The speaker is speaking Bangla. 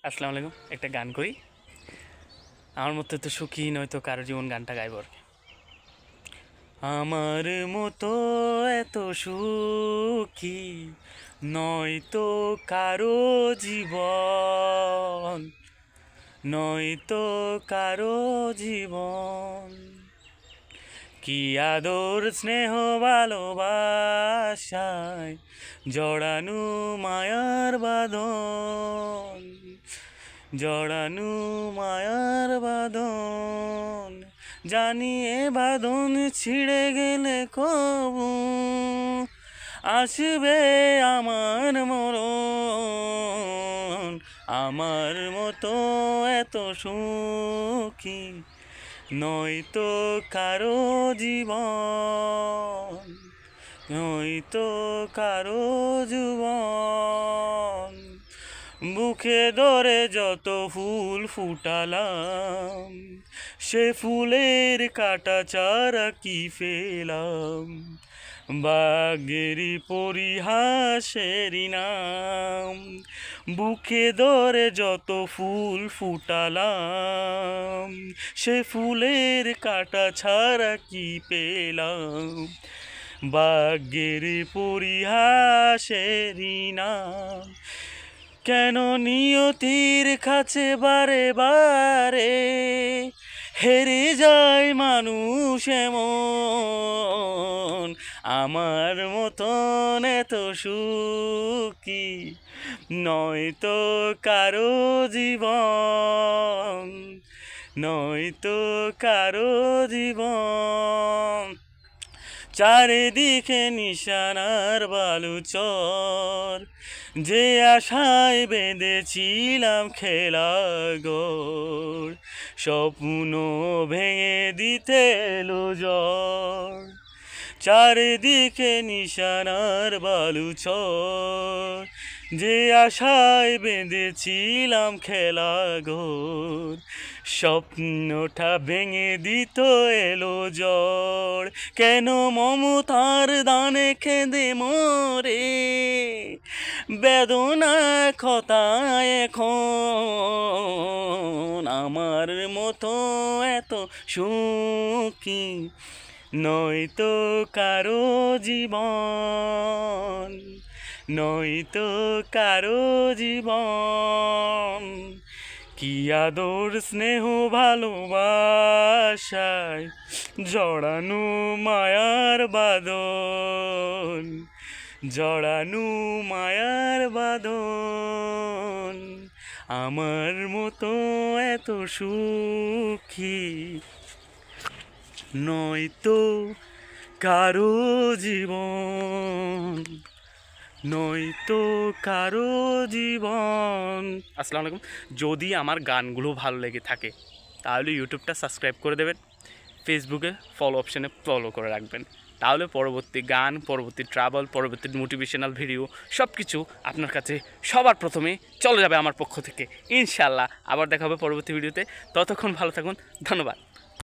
আসসালামু আলাইকুম। একটা গান করি। আমার মতো তো সুখী নয়তো কারো জীবন গানটা গাইব আর কি। আমার মতো এত সুখী নয়তো কারো জীবন, নয়তো কারো জীবন। কি আদর স্নেহ ভালোবাসায় জড়ানো মায়ার বাঁধন, জড়ানো মায়ার বাঁধন। জানি এ বাঁধন ছিঁড়ে গেলে কবু আসবে আমার মরণ। আমার মতো এত সুখী নয়তো কারো জীবন, নয়তো কারো জীবন। বুকে ধরে যত ফুল ফুটালাম, সে ফুলের কাটা চারা কি ফেলাম। বাগেরি পরিহাসেরি নাম, বুকে ধরে যত ফুল ফুটালাম, সে ফুলের কাটা ছাড়া কি পেলাম। বাগেরি পরিহাসেরি নাম। কেন নিয়তির কাছে বারে বারে হেরে যায় মানুষ এমন। আমার মতন এত সুখী নয়তো কারো জীবন, নয়তো কারো জীবন। চারিদিকে নিশানার বালুচর, যে আশায় বেঁধেছিলাম খেলাঘর, স্বপ্ন ভেঙে দিতে এলো ঝড়। চারিদিকে নিশানার বালুচর, যে আশায় বেঁধেছিলাম খেলাঘর, স্বপ্নটা ভেঙে দিত এলো ঝড়। কেন মমতার দানে কেঁদে মরে বেদনা ক্ষতায় এখন। আমার মতো এত সুখী নয়তো কারো জীবন, নয়তো কারো জীবন। কি আদর স্নেহ ভালোবাসায় জড়ানো মায়ার বাঁধন, জড়ানো মায়ার বাঁধন। আমার মতো এত সুখী নয়তো কারো জীবন, নয়তো কারো জীবন। আসসালামু আলাইকুম। যদি আমার গানগুলো ভালো লেগে থাকে তাহলে ইউটিউবটা সাবস্ক্রাইব করে দেবেন, ফেসবুকে ফলো অপশানে ফলো করে রাখবেন। তাহলে পরবর্তী গান, পরবর্তী ট্রাভেল, পরবর্তী মোটিভেশনাল ভিডিও সব কিছু আপনার কাছে সবার প্রথমে চলে যাবে আমার পক্ষ থেকে ইনশাল্লাহ। আবার দেখা হবে পরবর্তী ভিডিওতে। ততক্ষণ ভালো থাকুন, ধন্যবাদ।